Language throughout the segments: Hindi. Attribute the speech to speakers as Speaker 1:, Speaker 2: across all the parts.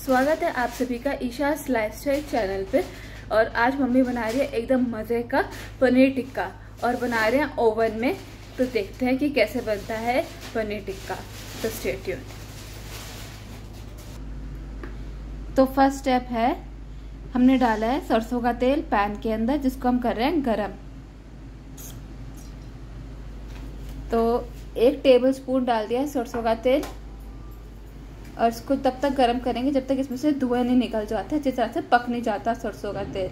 Speaker 1: स्वागत है आप सभी का ईशास लाइफस्टाइल चैनल पे। और आज मम्मी बना रही है एकदम मज़े का पनीर टिक्का और बना रहे हैं ओवन में। तो देखते हैं कि कैसे बनता है पनीर टिक्का। तो स्टे ट्यून्ड। तो फर्स्ट स्टेप है, हमने डाला है सरसों का तेल पैन के अंदर, जिसको हम कर रहे हैं गरम। तो 1 टेबलस्पून डाल दिया है सरसों का तेल और इसको तब तक गरम करेंगे जब तक इसमें से धुआं नहीं निकल जाता, जिस तरह से पक नहीं जाता सरसों का तेल,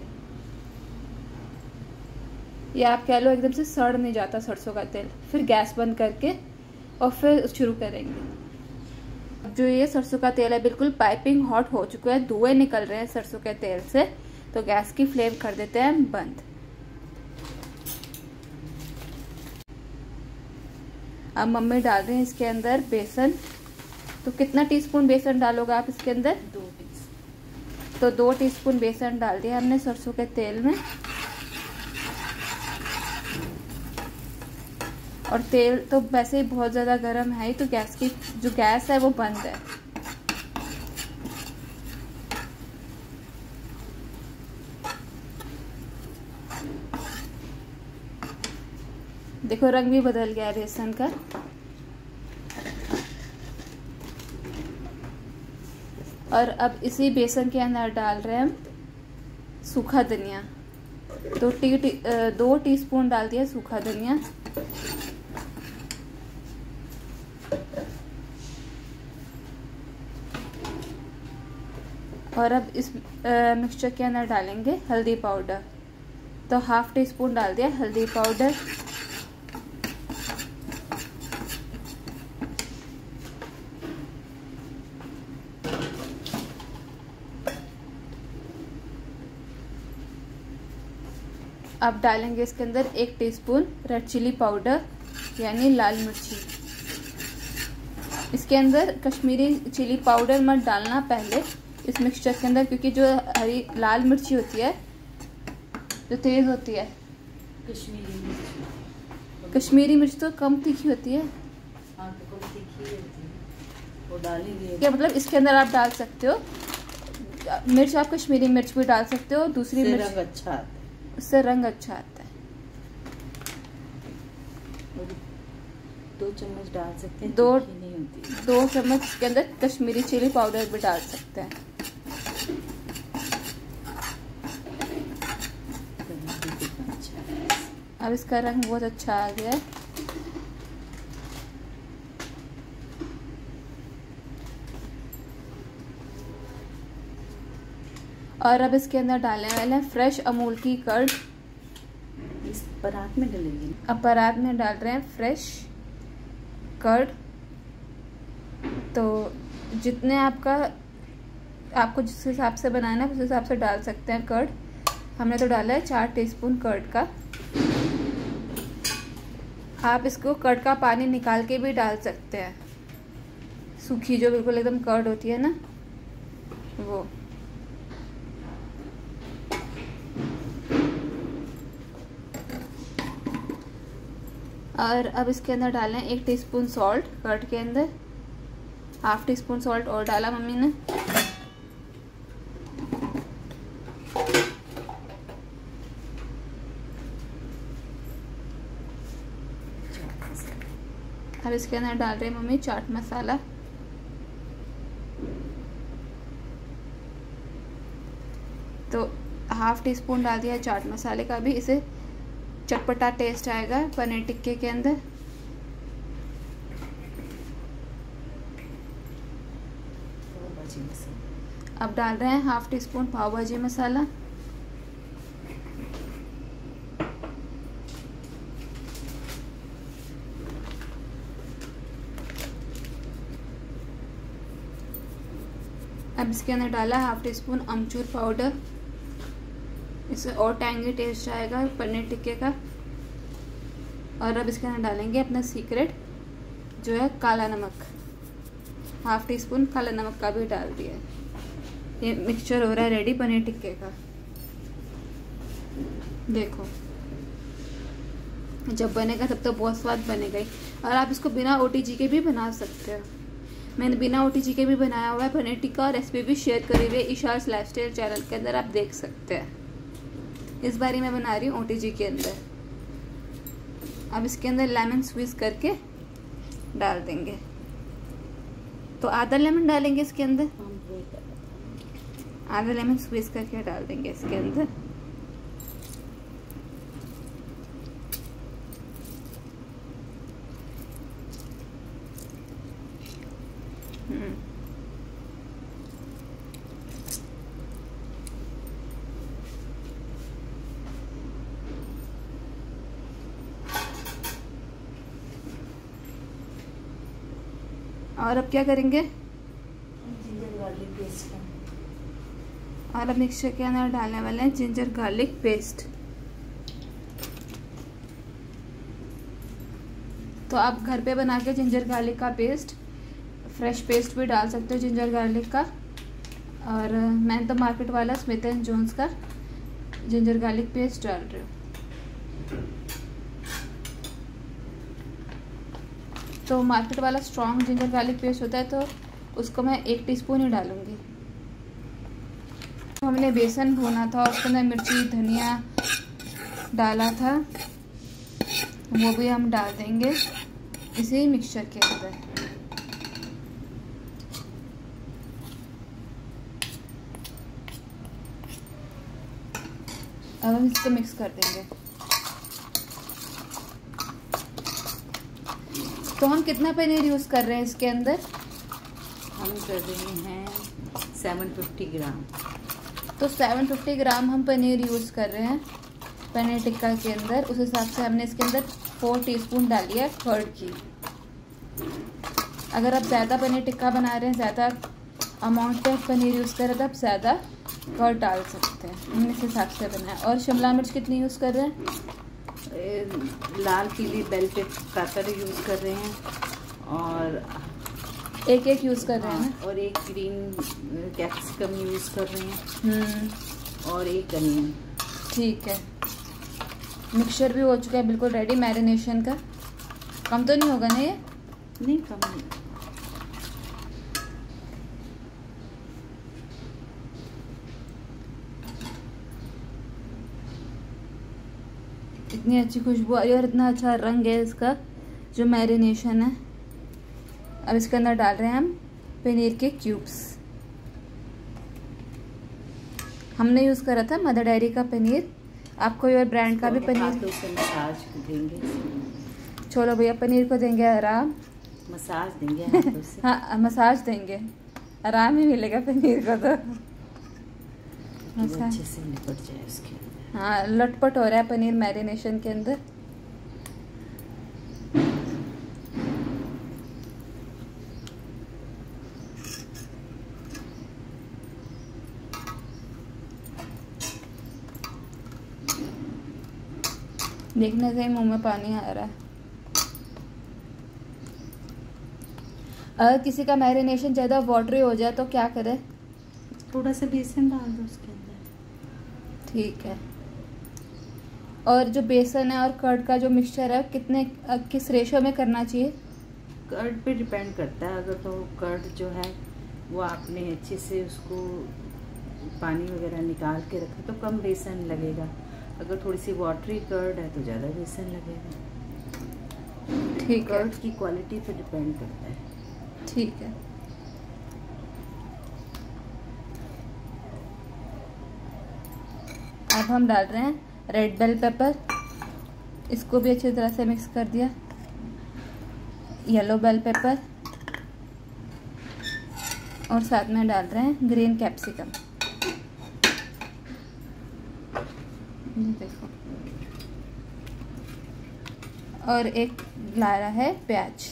Speaker 1: या आप कह लो एकदम से सड़ नहीं जाता सरसों का तेल। फिर गैस बंद करके और फिर शुरू करेंगे। जो ये सरसों का तेल है बिल्कुल पाइपिंग हॉट हो चुका है, धुएं निकल रहे हैं सरसों के तेल से। तो गैस की फ्लेम कर देते हैं बंद। अब मम्मी डाल रहे हैं इसके अंदर बेसन। तो कितना टीस्पून बेसन डालोगे आप इसके अंदर?
Speaker 2: 2 टीस्पून।
Speaker 1: तो 2 टीस्पून बेसन डाल दिया हमने सरसों के तेल में। और तेल तो वैसे ही बहुत ज़्यादा गर्म है ही, तो गैस की जो गैस है वो बंद है। देखो रंग भी बदल गया है बेसन का। और अब इसी बेसन के अंदर डाल रहे हैं हम सूखा धनिया। तो 2 टीस्पून डाल दिया सूखा धनिया। और अब इस मिक्सचर के अंदर डालेंगे हल्दी पाउडर। तो 1/2 टीस्पून डाल दिया हल्दी पाउडर। अब डालेंगे इसके अंदर 1 टीस्पून रेड चिली पाउडर यानी लाल मिर्ची। इसके अंदर कश्मीरी चिली पाउडर मत डालना पहले इस मिक्सचर के अंदर, क्योंकि जो हरी लाल मिर्ची होती है जो तेज होती है, कश्मीरी मिर्च तो कम तीखी होती है।
Speaker 2: हाँ, तो कम तीखी होती है, वो डालेंगे।
Speaker 1: क्या मतलब इसके अंदर आप डाल सकते हो मिर्च, आप कश्मीरी मिर्च भी डाल सकते हो। दूसरी मिर्च
Speaker 2: रंग अच्छा आता है,
Speaker 1: उससे रंग अच्छा आता है।
Speaker 2: 2 चम्मच डाल सकते हैं,
Speaker 1: 2 चम्मच के अंदर कश्मीरी चिली पाउडर भी डाल सकते हैं। अब इसका रंग बहुत अच्छा आ गया है। और अब इसके अंदर डालने वाले हैं फ्रेश अमूल की कर्ड।
Speaker 2: इस परात में डालेंगे।
Speaker 1: अब परात में डाल रहे हैं फ्रेश कर्ड। तो जितने आपको जिस हिसाब से बनाना है उस हिसाब से डाल सकते हैं कर्ड। हमने तो डाला है 4 टीस्पून कर्ड का। आप इसको कर्ड का पानी निकाल के भी डाल सकते हैं, सूखी जो बिल्कुल एकदम कर्ड होती है ना वो। और अब इसके अंदर डालें 1 टीस्पून सॉल्ट कर्ड के अंदर। 1/2 टीस्पून सॉल्ट और डाला मम्मी ने। अब इसके अंदर डाल रहे हैं मम्मी चाट मसाला। तो 1/2 टीस्पून डाल दिया चाट मसाले का भी। इसे चटपटा टेस्ट आएगा पनीर टिक्के के अंदर। अब डाल रहे हैं 1/2 टीस्पून पाव भाजी मसाला। अब इसके अंदर डाला 1/2 टीस्पून अमचूर पाउडर। इससे और टैंगी टेस्ट आएगा पनीर टिक्के का। और अब इसके अंदर डालेंगे अपना सीक्रेट जो है काला नमक। 1/2 टीस्पून काला नमक का भी डाल दिया। ये मिक्सचर हो रहा है रेडी पनीर टिक्के का। देखो जब बनेगा तब तो बहुत स्वाद बनेगा ही। और आप इसको बिना OTG के भी बना सकते हो। मैंने बिना OTG के भी बनाया हुआ है पनीर टिक्का, और रेसिपी भी शेयर करी हुई है ईशास लाइफस्टाइल चैनल के अंदर, आप देख सकते हैं। इस बारी मैं बना रही हूँ OTG के अंदर। अब इसके अंदर लेमन स्क्वीज करके डाल देंगे। तो आधा लेमन डालेंगे इसके अंदर, आधा लेमन स्क्वीज करके डाल देंगे इसके अंदर। और अब क्या करेंगे,
Speaker 2: जिंजर गार्लिक पेस्ट,
Speaker 1: और अब मिक्सचर के अंदर डालने वाले हैं जिंजर गार्लिक पेस्ट। तो आप घर पे बना के जिंजर गार्लिक का पेस्ट, फ्रेश पेस्ट भी डाल सकते हो जिंजर गार्लिक का। और मैं तो मार्केट वाला स्मिथ एंड जोन्स का जिंजर गार्लिक पेस्ट डाल रही हूँ। तो मार्केट वाला स्ट्रॉन्ग जिंजर गार्लिक पेस्ट होता है, तो उसको मैं 1 टीस्पून ही डालूंगी। तो हमने बेसन भुना था और उसके अंदर मिर्ची धनिया डाला था, वो भी हम डाल देंगे इसी मिक्सचर के अंदर। अब हम इसको मिक्स कर देंगे। तो हम कितना पनीर यूज़ कर रहे हैं इसके अंदर,
Speaker 2: हम कर रहे हैं 750 ग्राम।
Speaker 1: तो 750 ग्राम हम पनीर यूज़ कर रहे हैं पनीर टिक्का के अंदर। उस हिसाब से हमने इसके अंदर 4 टीस्पून डाली है कर्ड की। अगर आप ज़्यादा पनीर टिक्का बना रहे हैं, ज़्यादा अमाउंट पे पनीर यूज़ कर रहे हैं, तो आप ज़्यादा कर्ड डाल सकते हैं। हमने इस हिसाब से बनाया। और शिमला मिर्च कितनी यूज़ कर रहे हैं,
Speaker 2: लाल पीली बेल पेपर यूज़ कर रहे हैं, और
Speaker 1: एक यूज़ कर रहे हैं,
Speaker 2: और एक ग्रीन कैप्सिकम यूज़ कर रहे हैं, और एक अनियन।
Speaker 1: ठीक है, मिक्सचर भी हो चुका है बिल्कुल रेडी मैरिनेशन का। कम तो नहीं होगा ना ये?
Speaker 2: नहीं, कम नहीं।
Speaker 1: इतनी अच्छी खुशबू आ रही है और इतना अच्छा रंग है इसका जो मैरिनेशन है। अब इसके अंदर डाल रहे हैं हम पनीर के क्यूब्स। हमने यूज़ करा था मदर डेयरी का पनीर, आप कोई और ब्रांड का भी पनीर।
Speaker 2: मसाज देंगे,
Speaker 1: चलो भैया पनीर को देंगे आराम,
Speaker 2: मसाज देंगे हाथों से।
Speaker 1: हाँ मसाज देंगे, आराम ही मिलेगा पनीर को तो।
Speaker 2: अच्छे से निपट जाए उसके अंदर।
Speaker 1: हाँ लटपट हो रहा है पनीर मैरिनेशन के अंदर। देखने से ही मुंह में पानी आ रहा है। अगर किसी का मैरिनेशन ज़्यादा वाटरी हो जाए तो क्या करे,
Speaker 2: थोड़ा सा बेसन डाल दो उसके अंदर।
Speaker 1: ठीक है। और जो बेसन है और कर्ड का जो मिक्सचर है कितने किस रेशो में करना चाहिए?
Speaker 2: कर्ड पे डिपेंड करता है। अगर तो कर्ड जो है वो आपने अच्छे से उसको पानी वगैरह निकाल के रखा तो कम बेसन लगेगा। अगर थोड़ी सी वाटरी कर्ड है तो ज़्यादा बेसन लगेगा।
Speaker 1: ठीक है,
Speaker 2: कर्ड की क्वालिटी पे डिपेंड करता है।
Speaker 1: ठीक है। अब हम डाल रहे हैं रेड बेल पेपर, इसको भी अच्छी तरह से मिक्स कर दिया। येलो बेल पेपर, और साथ में डाल रहे हैं ग्रीन कैप्सिकम। ये देखो, और एक लाया है प्याज।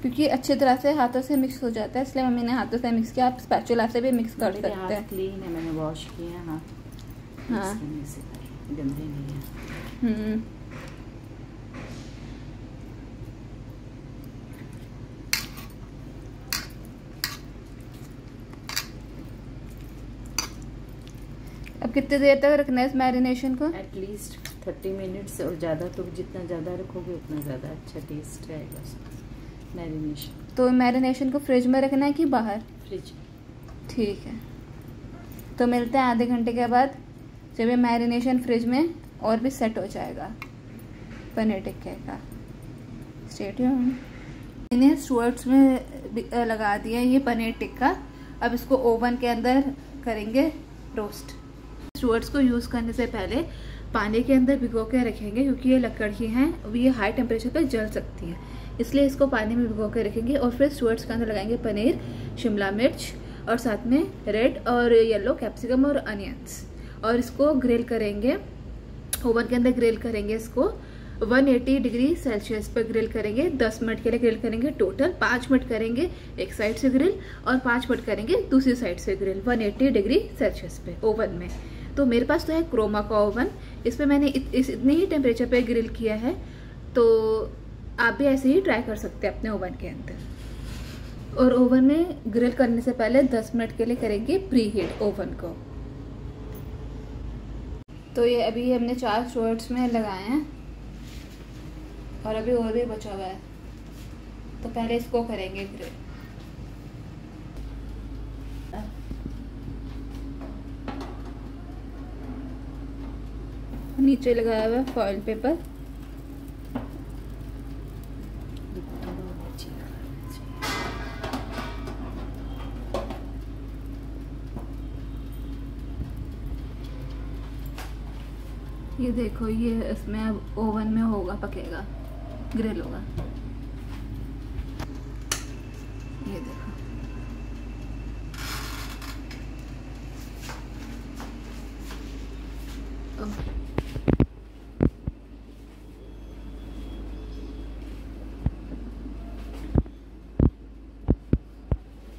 Speaker 1: क्योंकि अच्छी तरह से हाथों से मिक्स हो जाता है इसलिए मम्मी ने हाथों से मिक्स किया। आप स्पैचुला से भी मिक्स कर सकते हैं।
Speaker 2: क्लीन है, मैंने वॉश किया है हाथ।
Speaker 1: हाँ,
Speaker 2: गंदे नहीं है।
Speaker 1: अब कितनी देर तक रखना है इस मैरिनेशन को?
Speaker 2: एटलीस्ट 30 मिनट्स, और ज़्यादा तो जितना ज़्यादा रखोगे उतना ज़्यादा अच्छा टेस्ट आएगा उसका मैरिनेशन।
Speaker 1: तो मैरिनेशन को फ्रिज में रखना है कि बाहर?
Speaker 2: फ्रिज। ठीक
Speaker 1: है, तो मिलते हैं आधे घंटे के बाद, जब ये मैरिनेशन फ्रिज में और भी सेट हो जाएगा पनीर टिक्के का। Stay tuned. इन्हें स्टूअर्ट्स में लगा दिया ये पनीर टिक्का। अब इसको ओवन के अंदर करेंगे रोस्ट। स्टूअर्ट्स को यूज़ करने से पहले पानी के अंदर भिगो के रखेंगे, क्योंकि ये लकड़ी हैं, ये हाई टेम्परेचर पर जल सकती है, इसलिए इसको पानी में भिगो के रखेंगे। और फिर स्टूअर्ट्स के अंदर लगाएंगे पनीर, शिमला मिर्च और साथ में रेड और येलो कैप्सिकम और अनियंस, और इसको ग्रिल करेंगे ओवन के अंदर। ग्रिल करेंगे इसको 180 डिग्री सेल्सियस पर ग्रिल करेंगे। 10 मिनट के लिए ग्रिल करेंगे टोटल। 5 मिनट करेंगे एक साइड से ग्रिल और 5 मिनट करेंगे दूसरी साइड से ग्रिल 180 डिग्री सेल्सियस पे ओवन में। तो मेरे पास तो है क्रोमा का ओवन, इसमें मैंने इतने ही टेम्परेचर पे ग्रिल किया है, तो आप भी ऐसे ही ट्राई कर सकते हैं अपने ओवन के अंदर। और ओवन में ग्रिल करने से पहले 10 मिनट के लिए करेंगे प्री हीट ओवन को। तो ये अभी हमने 4 स्टूअर्ट्स में लगाए हैं और अभी और भी बचा हुआ है, तो पहले इसको करेंगे ग्रिल। नीचे लगाया हुआ है फॉइल पेपर। ये देखो, ये इसमें अब ओवन में होगा, पकेगा, ग्रिल होगा। ये देखो,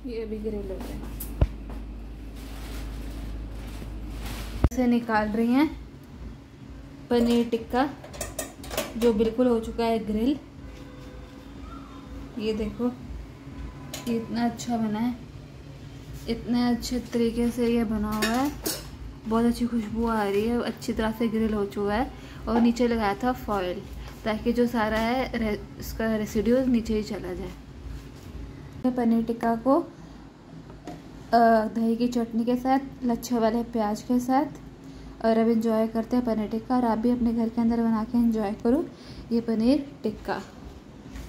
Speaker 1: ये भी ग्रिल हो गया। इसे निकाल रही हैं पनीर टिक्का, जो बिल्कुल हो चुका है ग्रिल। ये देखो, ये इतना अच्छा बना है, इतने अच्छे तरीके से ये बना हुआ है, बहुत अच्छी खुशबू आ रही है, अच्छी तरह से ग्रिल हो चुका है। और नीचे लगाया था फॉइल, ताकि जो सारा है इसका रेसिड्यू नीचे ही चला जाए। पनीर टिक्का को दही की चटनी के साथ, लच्छे वाले प्याज के साथ, और अब इंजॉय करते हैं पनीर टिक्का। और आप भी अपने घर के अंदर बना के इंजॉय करो ये पनीर टिक्का।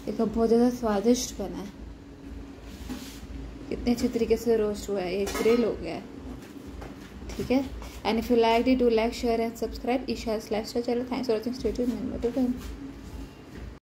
Speaker 1: देखो बहुत ज़्यादा स्वादिष्ट बना है, कितने अच्छे तरीके से रोस्ट हुआ है, ये ग्रिल हो गया है। ठीक है, and if you like it, do like, share and subscribe Isha's lifestyle channel. Thanks for watching, stay tuned.